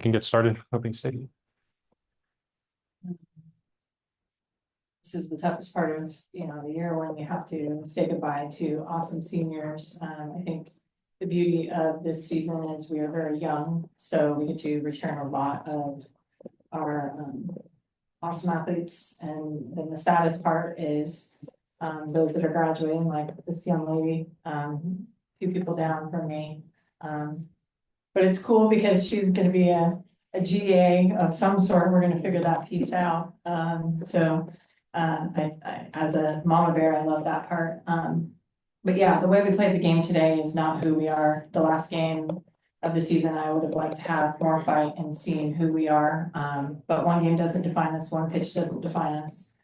can get started. Opening statement. This is the toughest part of, the year when you have to say goodbye to awesome seniors. I think the beauty of this season is we are very young, so we get to return a lot of our awesome athletes. And then the saddest part is those that are graduating, like this young lady, 2 people down from me. But it's cool because she's going to be a GA of some sort. We're going to figure that piece out. I, as a mama bear, I love that part. But yeah, the way we played the game today is not who we are. The last game of the season, I would have liked to have more fight and seen who we are. But one game doesn't define us, one pitch doesn't define us.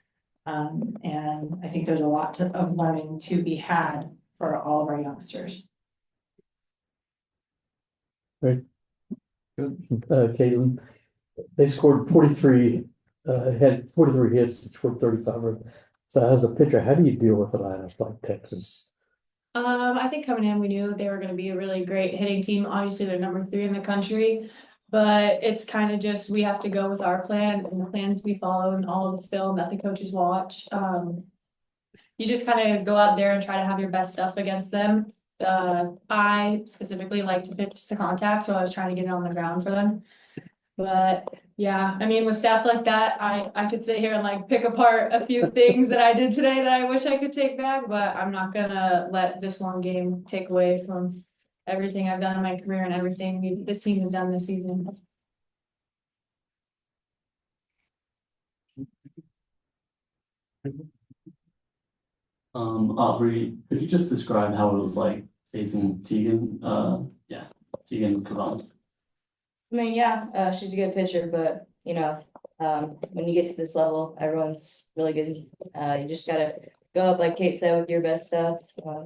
And I think there's a lot of learning to be had for all of our youngsters. Right. Kaitlyn, they scored 43, had 43 hits, scored 35. So as a pitcher, how do you deal with a lineup like Texas? I think coming in, we knew they were going to be a really great hitting team. Obviously, they're number 3 in the country, but it's kind of just, we have to go with our plan and the plans we follow and all of the film that the coaches watch. You just kind of go out there and try to have your best stuff against them. I specifically like to pitch to contact, so I was trying to get it on the ground for them. But yeah, I mean, with stats like that, I could sit here and like pick apart a few things that I did today that I wish I could take back, but I'm not gonna let this one game take away from everything I've done in my career and everything this team has done this season. Aubrey, could you just describe how it was like facing Tegan? Tegan Felton. I mean, yeah, she's a good pitcher, but when you get to this level, everyone's really good. You just gotta go up, like Kate said, with your best stuff,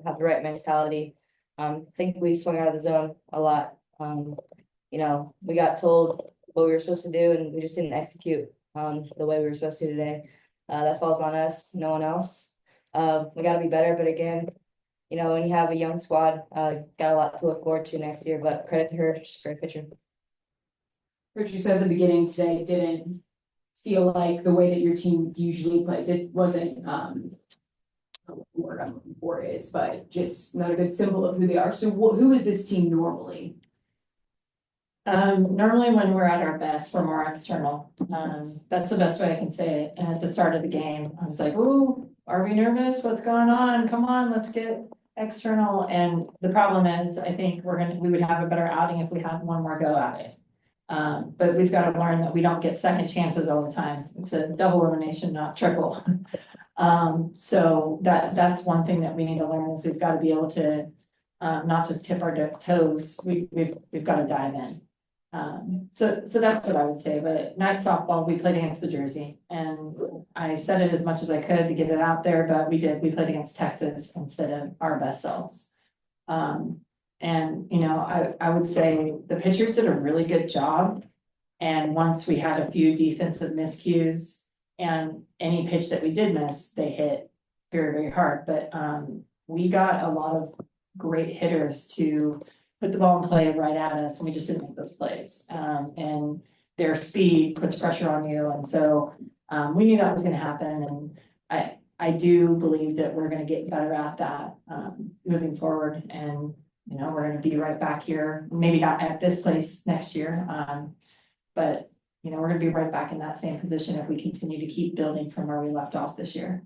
have the right mentality. I think we swung out of the zone a lot. We got told what we were supposed to do and we just didn't execute the way we were supposed to today. That falls on us, no one else. We gotta be better, but again, when you have a young squad, got a lot to look forward to next year, but credit to her, she's a great pitcher. Rich, you said at the beginning today didn't feel like the way that your team usually plays. It wasn't what word I'm looking for is, but just not a good symbol of who they are. So who is this team normally? Normally when we're at our best, we're more external. That's the best way I can say it. And at the start of the game, I was like, ooh, are we nervous? What's going on? Come on, let's get external. And the problem is, I think we would have a better outing if we had one more go at it. But we've got to learn that we don't get second chances all the time. It's a double elimination, not triple. So that's one thing that we need to learn is we've got to be able to not just tip our toes. We've got to dive in. So that's what I would say. But night softball, we played against the Jersey, and I said it as much as I could to get it out there, but we played against Texas instead of our best selves. And, I would say the pitchers did a really good job. And once we had a few defensive miscues and any pitch that we did miss, they hit very, very hard. But we got a lot of great hitters to put the ball in play right at us, and we just didn't make those plays. And their speed puts pressure on you. And so we knew that was going to happen. And I do believe that we're going to get better at that moving forward. And we're going to be right back here, maybe not at this place next year, but we're going to be right back in that same position if we continue to keep building from where we left off this year.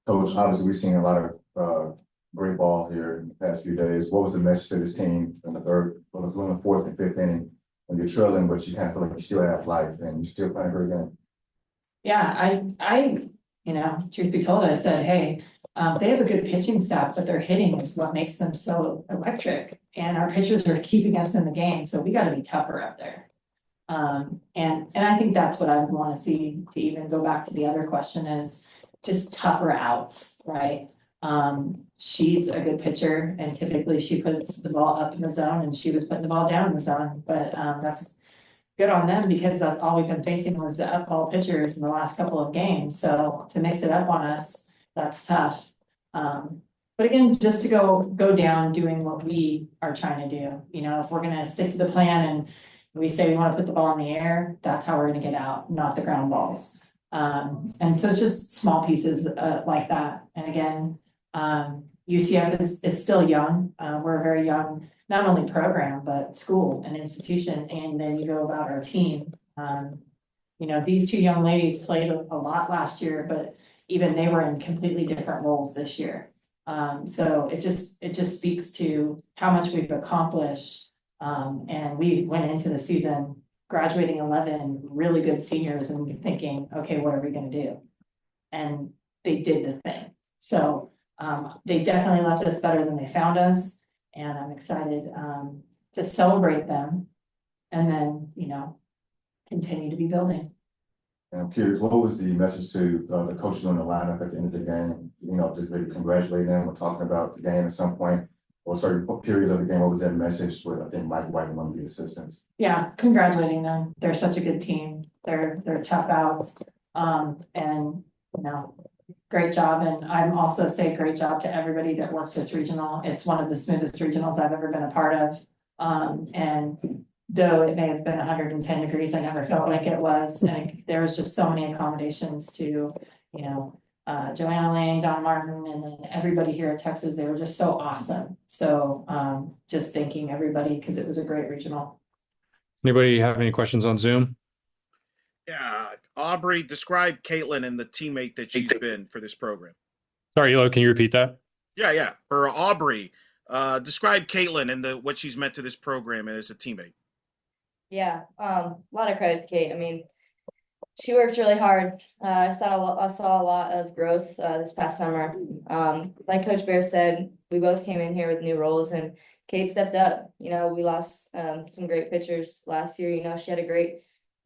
Coach, obviously we've seen a lot of great ball here in the past few days. What was the message to this team in the 4th and 5th inning when you're trailing, but you kind of feel like you still have life and you still playing a great game? Yeah, I truth be told, I said, hey, they have a good pitching staff, but their hitting is what makes them so electric. And our pitchers are keeping us in the game, so we got to be tougher up there. And I think that's what I would want to see to even go back to the other question is just tougher outs, right? She's a good pitcher, and typically she puts the ball up in the zone, and she was putting the ball down in the zone. But that's good on them because that's all we've been facing was the up ball pitchers in the last couple of games. So to mix it up on us, that's tough. But again, just to go down doing what we are trying to do, if we're going to stick to the plan and, we say we want to put the ball in the air, that's how we're gonna get out, not the ground balls. And so it's just small pieces like that. And again, UCF is still young. We're a very young, not only program, but school and institution. And then you go about our team. You know, these two young ladies played a lot last year, but even they were in completely different roles this year. So it just speaks to how much we've accomplished. And we went into the season graduating 11 really good seniors and thinking, okay, what are we gonna do? And they did the thing. So they definitely left us better than they found us. And I'm excited to celebrate them and then, you know, continue to be building. And I'm curious, what was the message to the coaches on the lineup at the end of the game? You know, just maybe congratulating them or talking about the game at some point or certain periods of the game. What was that message with, I think, Mike White and one of the assistants? Yeah, congratulating them. They're such a good team. They're tough outs. And you know, great job. And I'm also say great job to everybody that works this regional. It's one of the smoothest regionals I've ever been a part of. And though it may have been 110 degrees, I never felt like it was. And there was just so many accommodations to, you know, Joanna Lane, Don Martin, and then everybody here at Texas. They were just so awesome. So just thanking everybody because it was a great regional. Anybody have any questions on Zoom? Yeah, Aubrey, describe Kaitlyn and the teammate that she's been for this program. Sorry, Elo, can you repeat that? Yeah. For Aubrey, describe Kaitlyn and what she's meant to this program as a teammate. Yeah, a lot of credit to Kate. I mean, she works really hard. I saw a lot of growth this past summer. Like Coach Bear said, we both came in here with new roles, and Kate stepped up. You know, we lost some great pitchers last year. You know, she had a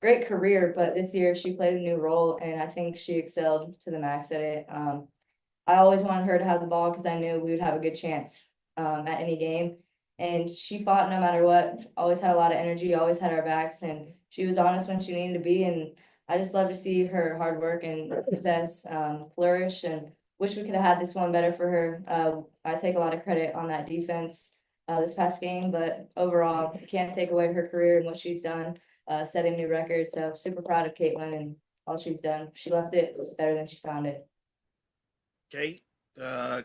great career, but this year she played a new role, and I think she excelled to the max at it. I always wanted her to have the ball because I knew we would have a good chance at any game. And she fought no matter what, always had a lot of energy, always had our backs, and she was honest when she needed to be. And I just love to see her hard work and success flourish, and wish we could have had this one better for her. I take a lot of credit on that defense this past game, but overall, you can't take away her career and what she's done, setting new records. So super proud of Kaitlyn and all she's done. She left it better than she found it.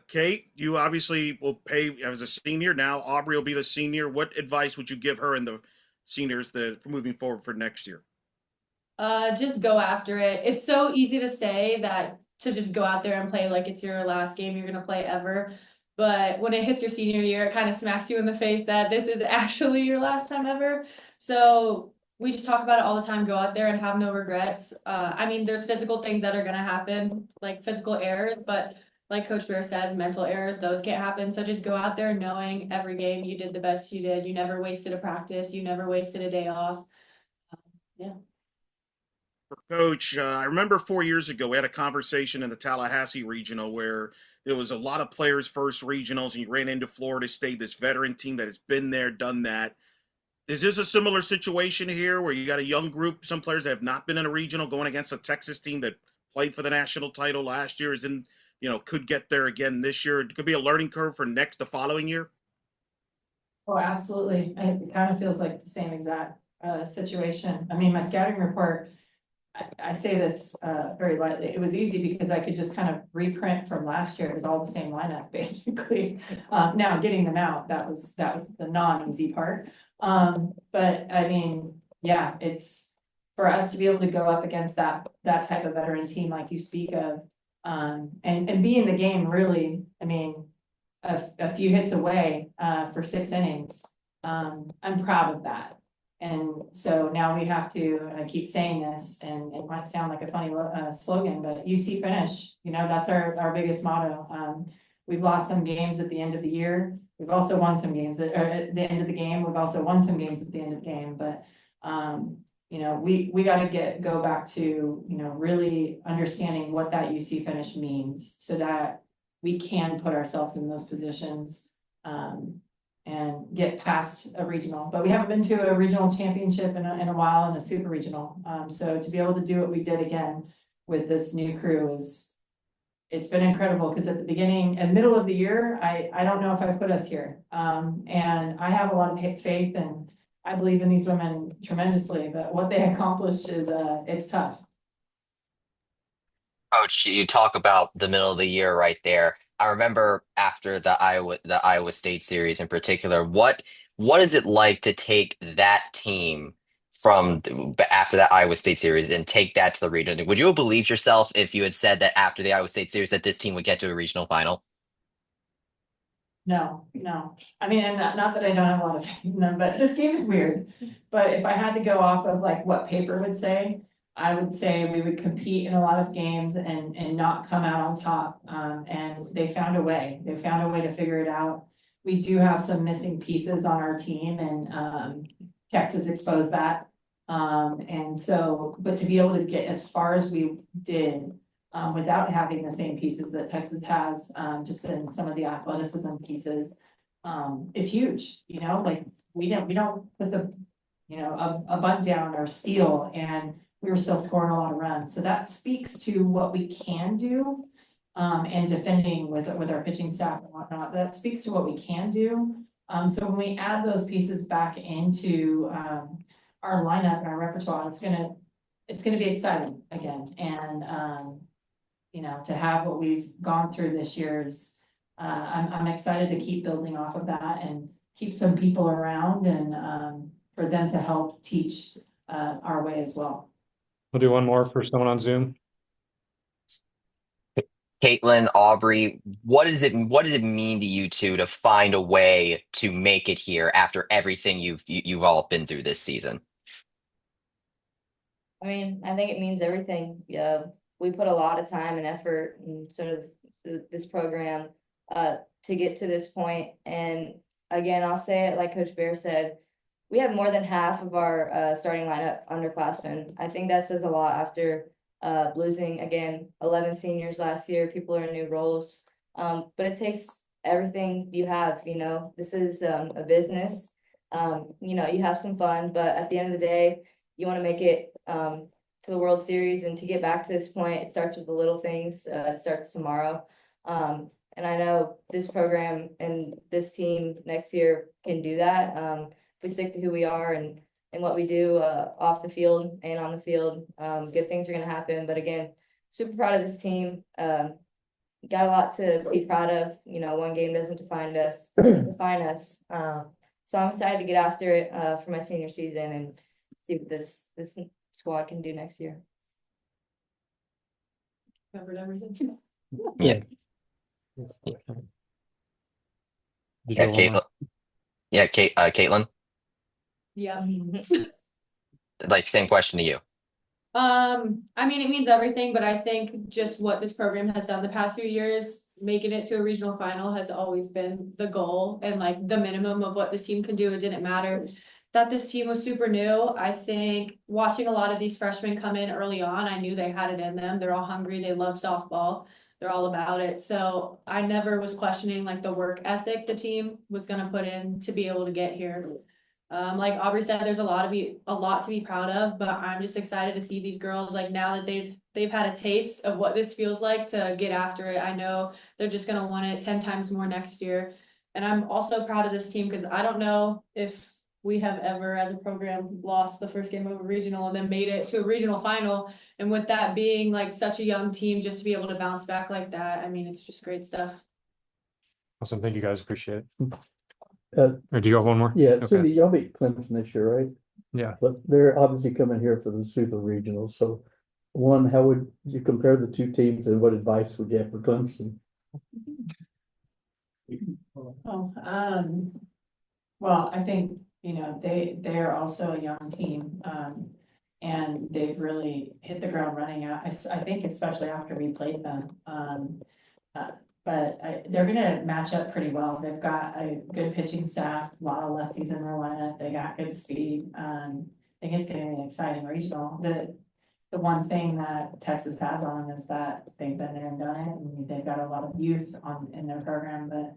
Kate, you obviously will pay as a senior now. Aubrey will be the senior. What advice would you give her and the seniors for moving forward for next year? Just go after it. It's so easy to say that, to just go out there and play like it's your last game you're gonna play ever. But when it hits your senior year, it kind of smacks you in the face that this is actually your last time ever. So we just talk about it all the time. Go out there and have no regrets. I mean, there's physical things that are gonna happen, like physical errors, but like Coach Bear says, mental errors, those can't happen. So just go out there knowing every game you did the best you did. You never wasted a practice. You never wasted a day off. Yeah. Coach, I remember 4 years ago, we had a conversation in the Tallahassee regional where there was a lot of players first regionals, and you ran into Florida State, this veteran team that has been there, done that. Is this a similar situation here where you got a young group, some players that have not been in a regional going against a Texas team that played for the national title last year, could get there again this year? It could be a learning curve for the following year? Oh, absolutely. It kind of feels like the same exact situation. I mean, my scouting report, I say this very lightly. It was easy because I could just kind of reprint from last year. It was all the same lineup, basically. Now getting them out, that was the non-easy part. But I mean, yeah, it's for us to be able to go up against that type of veteran team like you speak of, and be in the game really. I mean, a few hits away for 6 innings. I'm proud of that. And so now we have to, and I keep saying this, and it might sound like a funny slogan, but UC finish, that's our biggest motto. We've lost some games at the end of the year. We've also won some games at the end of the game. We've also won some games at the end of the game, but we got to go back to, really understanding what that UC finish means so that we can put ourselves in those positions, and get past a regional. But we haven't been to a regional championship in a while, and a super regional. So to be able to do what we did again with this new crew it's been incredible, because at the beginning and middle of the year, I don't know if I put us here. And I have a lot of faith, and I believe in these women tremendously, but what they accomplished is, it's tough. Coach, you talk about the middle of the year right there. I remember after the Iowa State series in particular, what is it like to take that team after that Iowa State series and take that to the regional? Would you have believed yourself if you had said that after the Iowa State series that this team would get to a regional final? No, no. I mean, and not that I don't have a lot of faith in them, but this game is weird. But if I had to go off of like what paper would say, I would say we would compete in a lot of games and not come out on top. And they found a way. They found a way to figure it out. We do have some missing pieces on our team, and Texas exposed that. And so, but to be able to get as far as we did, without having the same pieces that Texas has, just in some of the athleticism pieces, is huge, you know, like we don't put the, you know, a bunt down or steal, and we were still scoring a lot of runs. So that speaks to what we can do, and defending with our pitching staff and whatnot. That speaks to what we can do. So when we add those pieces back into, our lineup and our repertoire, it's gonna be exciting again. And, you know, to have what we've gone through this year is, I'm excited to keep building off of that and keep some people around, and for them to help teach our way as well. We'll do one more for someone on Zoom. Kaitlyn, Aubrey, what does it mean to you two to find a way to make it here after everything you've all been through this season? I mean, I think it means everything. Yeah, we put a lot of time and effort and sort of this program to get to this point. And again, I'll say it like Coach Bear said, we have more than half of our starting lineup underclassmen. I think that says a lot after losing, again, 11 seniors last year. People are in new roles. But it takes everything you have, you know. This is a business. You know, you have some fun, but at the end of the day, you want to make it to the World Series, and to get back to this point, it starts with the little things. It starts tomorrow. And I know this program and this team next year can do that. If we stick to who we are and what we do off the field and on the field, good things are going to happen. But again, super proud of this team. Got a lot to be proud of. You know, one game doesn't define us. So I'm excited to get after it for my senior season and see what this squad can do next year. Covered everything. Yeah. Did you Yeah, have one more? Kaitlyn, Yeah. like same question to you. I mean, it means everything, but I think just what this program has done the past few years, making it to a regional final has always been the goal and like the minimum of what this team can do. It didn't matter that this team was super new. I think watching a lot of these freshmen come in early on, I knew they had it in them. They're all hungry. They love softball. They're all about it. So I never was questioning like the work ethic the team was going to put in to be able to get here. Like Aubrey said, there's a lot to be proud of, but I'm just excited to see these girls, like now that they've had a taste of what this feels like, to get after it. I know they're just gonna want it 10 times more next year. And I'm also proud of this team because I don't know if we have ever as a program lost the first game of a regional and then made it to a regional final. And with that being like such a young team, just to be able to bounce back like that, I mean, it's just great stuff. Awesome. Thank you guys. Appreciate it. Uh, Or do you have one more? Yeah, Okay. Cindy, y'all beat Clemson this year, right? Yeah. But they're obviously coming here for the Super Regional. So one, how would you compare the two teams, and what advice would you have for Clemson? Well, I think, you know, they're also a young team, and they've really hit the ground running. I think especially after we played them, but they're gonna match up pretty well. They've got a good pitching staff, a lot of lefties in their lineup. They got good speed. I think it's gonna be an exciting regional. The one thing that Texas has on them is that they've been there and done it, and they've got a lot of youth in their program. But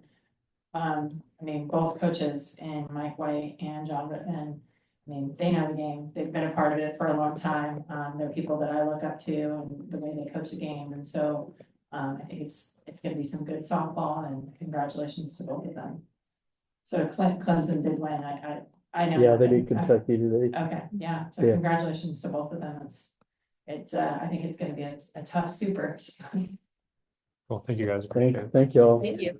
I mean, both coaches, and Mike White and John Whitman, I mean, they know the game. They've been a part of it for a long time. They're people that I look up to and the way they coach the game. And so I think it's going to be some good softball, and congratulations to both of them. So Clemson did win. I know. Yeah, they okay, beat Kentucky today. Okay, yeah, so Yeah. congratulations to both of them. It's, I think it's gonna be a tough super. Cool, thank you guys. Appreciate it. Thank y'all. Thank you.